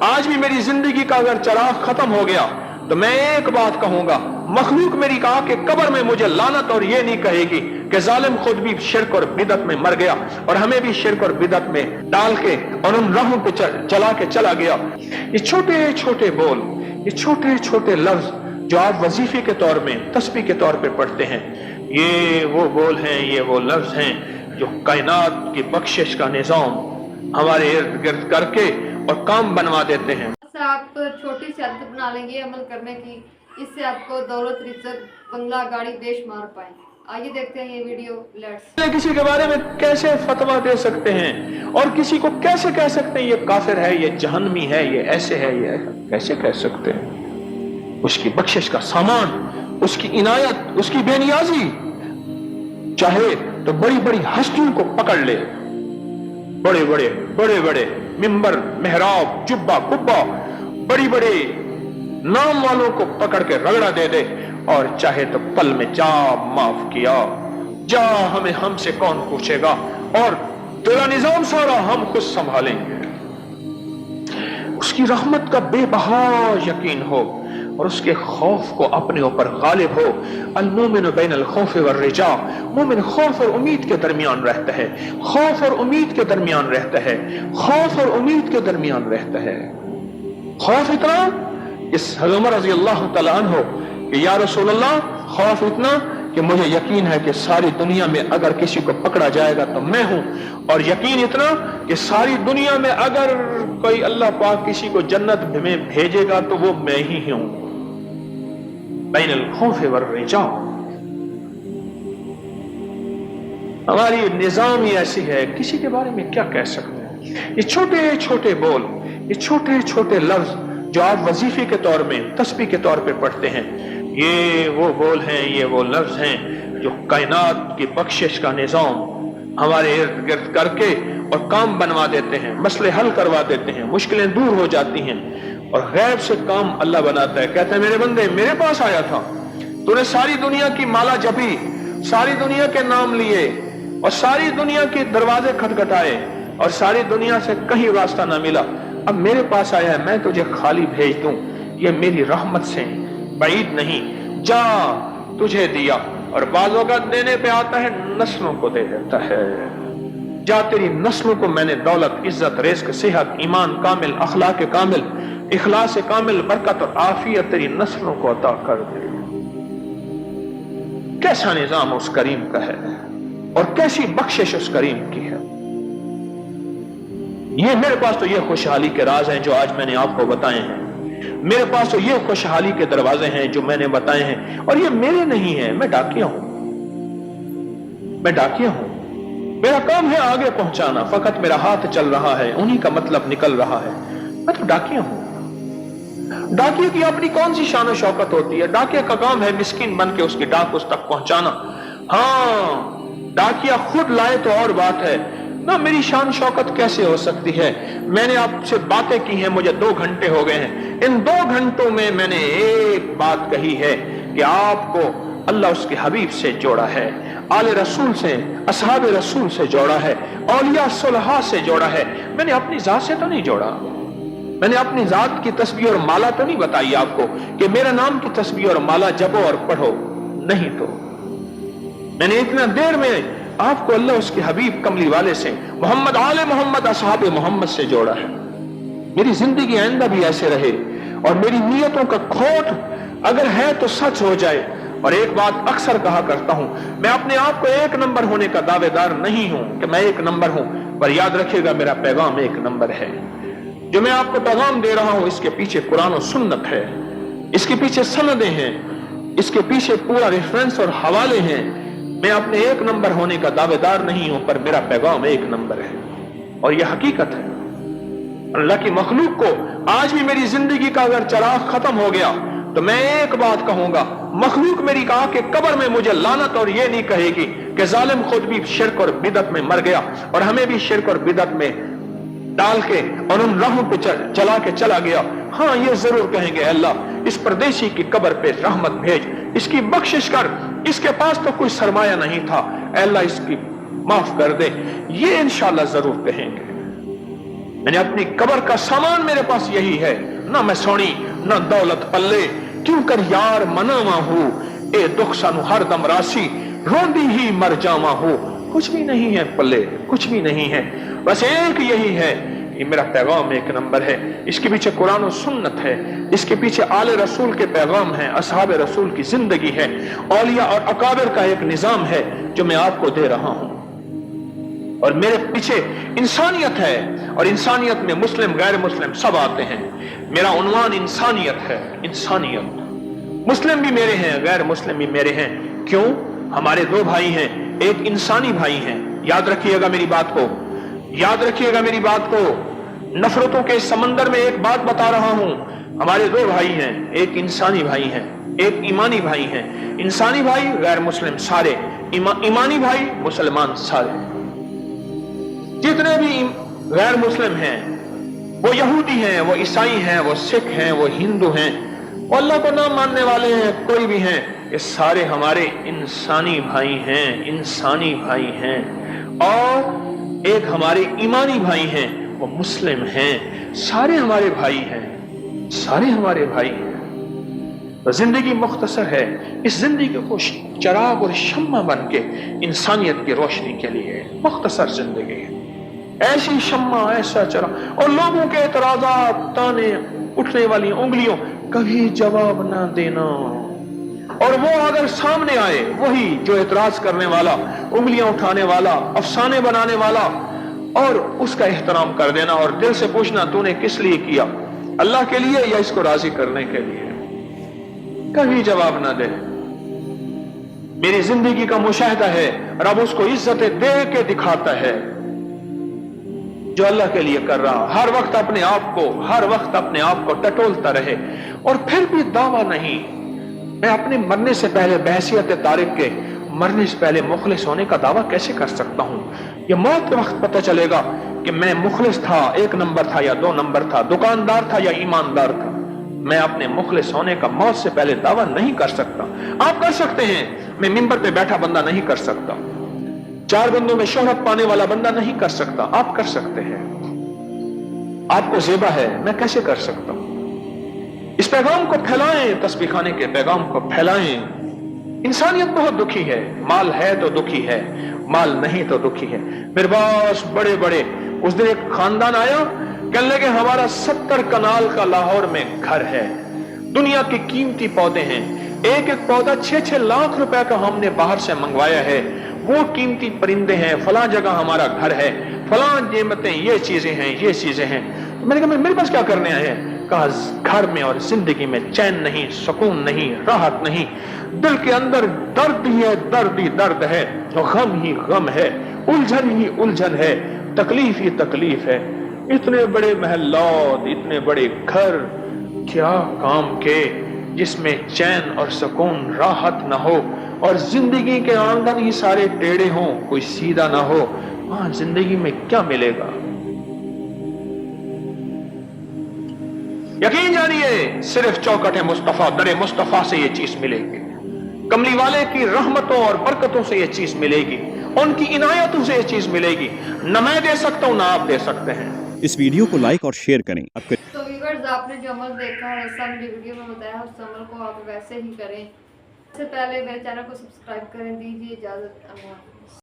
आज भी मेरी जिंदगी का अगर चराग खत्म हो गया तो मैं एक बात कहूंगा, मखलूक मेरी कहा कि कब्र में मुझे लानत और ये नहीं कहेगी कि जालिम खुद भी शिर्क और बिदत में मर गया और हमें भी शिर्क और बिदत में डाल के और उन राहों पे चला के चला गया। ये छोटे छोटे बोल, ये छोटे छोटे लफ्ज जो आप वजीफे के तौर में, तस्बीह के तौर पे पढ़ते हैं, ये वो बोल हैं, ये वो लफ्ज हैं जो कायनात की बख्शिश का निजाम हमारे इर्द गिर्द करके और काम बनवा देते हैं। आप छोटी सी आदत बना लेंगे अमल करने की, इससे आपको दौलत, इज्जत, बंगला, गाड़ी, देश मार पाए। आइए देखते हैं ये वीडियो। लेट्स। किसी के बारे में कैसे फतवा दे सकते हैं और किसी को कैसे कह सकते हैं ये काफिर है, ये जहन्नमी है, ये ऐसे है, ये कैसे कह सकते हैं? उसकी बख्शिश का सामान, उसकी इनायत, उसकी बेनियाजी, चाहे तो बड़ी बड़ी हस्तियों को पकड़ ले, बड़े बड़े मिंबर, मेहराब, जुब्बा, कुब्बा, बड़ी बड़ी नाम वालों को पकड़ के रगड़ा दे दे, और चाहे तो पल में जा माफ किया, जा हमें हमसे कौन पूछेगा और तेरा निजाम सारा हम खुद संभालेंगे। उसकी रहमत का बेबहा यकीन हो और उसके खौफ को अपने ऊपर गालिब हो। अल-मोमिनु बैनल खौफ वर रिजा, मोमिन खौफ और उम्मीद के दरमियान रहता है, खौफ और उम्मीद के दरमियान रहता है, खौफ और उम्मीद के दरमियान रहता है। खौफ इतना इस उमर रज़ी अल्लाह तआला अन्हु कि या रसूल अल्लाह, खौफ इतना कि मुझे यकीन है कि सारी दुनिया में अगर किसी को पकड़ा जाएगा तो मैं हूं, और यकीन इतना कि सारी दुनिया में अगर कोई अल्लाह पाक किसी को जन्नत में भेजेगा तो वो मैं ही हूं। बैनल खौफ वर रिजा, हमारी निजाम ही ऐसी है, किसी के बारे में क्या कह सकते हैं? ये छोटे छोटे बोल, ये छोटे छोटे लफ्ज जो आप वजीफे के तौर में, तस्बीह के तौर पे पढ़ते हैं, ये वो बोल हैं, ये वो लफ्ज हैं जो कायनात की बख्शिश का निजाम हमारे इर्द गिर्द करके और काम बनवा देते हैं, मसले हल करवा देते हैं, मुश्किलें दूर हो जाती हैं और गैब से काम अल्लाह बनाता है। कहते हैं मेरे बंदे, मेरे पास आया था, तूने सारी दुनिया की माला जपी, सारी दुनिया के नाम लिए और सारी दुनिया के दरवाजे खटखटाए और सारी दुनिया से कहीं रास्ता ना मिला, अब मेरे पास आया है, मैं तुझे खाली भेज दूं, ये मेरी रहमत से बाईद नहीं, जा तुझे दिया। और बाज़ औक़ात देने पे आता है, नस्लों को दे देता है, जा तेरी नस्लों को मैंने दौलत, इज्जत, रिज़्क़, सेहत, ईमान कामिल, अखलाक कामिल, इखलास कामिल, बरकत और आफियत तेरी नस्लों को अता कर दे। कैसा निजाम उस करीम का है और कैसी बख्शिश उस करीम की है। ये मेरे पास तो ये खुशहाली के राज हैं जो आज मैंने आपको बताए हैं, मेरे पास तो ये खुशहाली के दरवाजे हैं जो मैंने बताए हैं, और ये मेरे नहीं है, मैं डाकिया हूं, मैं डाकिया हूं, मेरा काम है आगे पहुंचाना, फकत मेरा हाथ चल रहा है, उन्हीं का मतलब निकल रहा है, मैं तो डाकिया हूं। डाकिया की अपनी कौन सी शान शौकत होती है? डाकिया का काम है मिस्किन बन के उसकी डाक उस तक पहुंचाना। हाँ, डाकिया खुद लाए तो और बात है ना, मेरी शान शौकत कैसे हो सकती है? मैंने आपसे बातें की हैं, मुझे 2 घंटे हो गए हैं, इन 2 घंटों में मैंने एक बात कही है कि आपको अल्लाह उसके हबीब से जोड़ा है, आले रसूल से, असहाब रसूल से जोड़ा है, औलिया सुलहा से जोड़ा है। मैंने अपनी जात से तो नहीं जोड़ा, मैंने अपनी जात की तस्बीह और माला तो नहीं बताई आपको कि मेरा नाम की तस्बीह और माला जपो और पढ़ो, नहीं तो मैंने इतना देर में आपको अल्लाह उसके हबीब कमली वाले से, मोहम्मद, आले मोहम्मद, असहाब मोहम्मद से जोड़ा है। मेरी जिंदगी आइंदा भी ऐसे रहे और मेरी नियतों का खोट अगर है तो सच हो जाए। और एक बात अक्सर कहा करता हूं, मैं अपने आप को 1 नंबर होने का दावेदार नहीं हूं कि मैं 1 नंबर हूं, पर याद रखिएगा मेरा पैगाम 1 नंबर है। जो मैं आपको पैगाम दे रहा हूं इसके पीछे कुरान और सुन्नत है, इसके पीछे सनदें हैं, इसके पीछे पूरा रेफरेंस और हवाले हैं। मैं अपने 1 नंबर होने का दावेदार नहीं हूं, पर मेरा पैगाम 1 नंबर है और यह हकीकत है। अल्लाह की मखलूक को आज भी मेरी जिंदगी का अगर चराग खत्म हो गया तो मैं एक बात कहूंगा, मखलूक मेरी कहा कि कब्र में मुझे लानत और ये नहीं कहेगी कि जालिम खुद भी शिर्क और बिदत में मर गया और हमें भी शिर्क और बिदत में डाल के और उन राहों पे चला के चला गया। हाँ, ये जरूर कहेंगे, अल्लाह इस परदेशी की कब्र पे रहमत भेज, इसकी बख्शिश कर, इसके पास तो कोई सरमाया नहीं था, अल्लाह इसकी माफ कर दे, ये इंशाअल्लाह जरूर कहेंगे। मैंने अपनी कब्र का सामान मेरे पास यही है, ना मैं सोनी ना दौलत पल्ले, क्यों कर यार मनावा हो, ए दुख सानू हर दम रासी, रोंदी ही मर जावा हो। कुछ भी नहीं है पल्ले, कुछ भी नहीं है, बस एक यही है, ये मेरा पैगाम एक नंबर है। इसके पीछे कुरान और सुन्नत है, इसके पीछे आले रसूल के पैगाम है, असहाब रसूल की जिंदगी है, औलिया और अकाबिर का एक निजाम है जो मैं आपको दे रहा हूं। और मेरे पीछे इंसानियत है, और इंसानियत में मुस्लिम गैर मुस्लिम सब आते हैं। मेरा उन्वान इंसानियत है, इंसानियत। मुस्लिम भी मेरे हैं, गैर मुस्लिम भी मेरे हैं। क्यों? हमारे दो भाई हैं, एक इंसानी भाई हैं। याद रखिएगा मेरी बात को, याद रखिएगा मेरी बात को। नफरतों के समंदर में एक बात बता रहा हूं, हमारे दो भाई हैं, एक इंसानी भाई हैं, एक ईमानी भाई हैं। इंसानी भाई गैर मुस्लिम सारे, ईमानी भाई मुसलमान सारे। जितने भी गैर मुस्लिम हैं, वो यहूदी हैं, वो ईसाई हैं, वो सिख हैं, वो हिंदू हैं, वो अल्लाह को ना मानने वाले हैं, कोई भी हैं, ये सारे हमारे इंसानी भाई हैं, इंसानी भाई हैं। और एक हमारे ईमानी भाई हैं, वो मुस्लिम हैं। सारे हमारे भाई हैं, सारे हमारे भाई हैं। तो जिंदगी मुख्तसर है, इस जिंदगी को चराग और शम्मा बन के इंसानियत की रोशनी के लिए मुख्तसर जिंदगी है। ऐसी शम्मा, ऐसा चरा, और लोगों के एतराज़ात, ताने, उठने वाली उंगलियों, कभी जवाब ना देना। और वो अगर सामने आए, वही जो एतराज करने वाला, उंगलियां उठाने वाला, अफसाने बनाने वाला, और उसका एहतराम कर देना और दिल से पूछना तूने किस लिए किया, अल्लाह के लिए या इसको राजी करने के लिए। कभी जवाब ना दे। मेरी जिंदगी का मुशाहिदा है, रब उसको इज्जतें दे के दिखाता है जो अल्लाह के लिए कर रहा। हर वक्त अपने आप को, हर वक्त अपने आप को टटोलता रहे, और फिर भी दावा नहीं। मैं अपने मरने से पहले बहसियत तारिक के, मरने से पहले मुखलिस होने का दावा कैसे कर सकता हूं? यह मौत के वक्त पता चलेगा कि मैं मुखलिस था, एक नंबर था या दो नंबर था, दुकानदार था या ईमानदार था। मैं अपने मुखलिस होने का मौत से पहले दावा नहीं कर सकता। आप कर सकते हैं, मैं मिंबर पे बैठा बंदा नहीं कर सकता, चार बंदों में शोहरत पाने वाला बंदा नहीं कर सकता। आप कर सकते हैं। आपको ज़ेबा है, मैं कैसे कर सकता हूं? इस पैगाम को फैलाएं, तस्बीह खाने के पैगाम को फैलाएं। इंसानियत बहुत दुखी है, माल है तो दुखी है, माल नहीं तो दुखी है। मेरे पास बड़े बड़े, उस दिन एक खानदान आया, कहने लगे हमारा 70 कनाल का लाहौर में घर है, दुनिया के कीमती पौधे हैं, एक एक पौधा 6-6 लाख रुपए का हमने बाहर से मंगवाया है, वो कीमती परिंदे हैं, फलां जगह हमारा घर है, फलां नेमतें, ये चीजें हैं, ये चीजें हैं। तो मैंने कहा मेरे पास क्या करने आए हैं? कहा घर में और जिंदगी में चैन नहीं, सुकून नहीं, राहत नहीं, दिल के अंदर दर्द ही है, दर्द ही दर्द है, गम ही गम है, उलझन ही उलझन है, तकलीफ ही तकलीफ है। इतने बड़े महल्लात, इतने बड़े घर, क्या काम के, जिसमें चैन और सुकून, राहत ना हो, और जिंदगी के आंगन ही सारे टेढ़े हों, कोई सीधा ना हो, वहां जिंदगी में क्या मिलेगा? यकीन जानिए, सिर्फ चौकट मुस्तफा, दरे मुस्तफा से ये चीज मिलेगी, कमली वाले की रहमतों और बरकतों से ये चीज मिलेगी, उनकी इनायतों से ये चीज मिलेगी। न मैं दे सकता हूं, ना आप दे सकते हैं। इस वीडियो को लाइक और शेयर करें। तो व्यूअर्स, आपने जो अमल देखा है, ऐसा मेरी वीडियो में बताया, उस अमल को आप वैसे ही करें। इससे पहले मेरे चैनल को सब्सक्राइब करें। दीजिए इजाजत।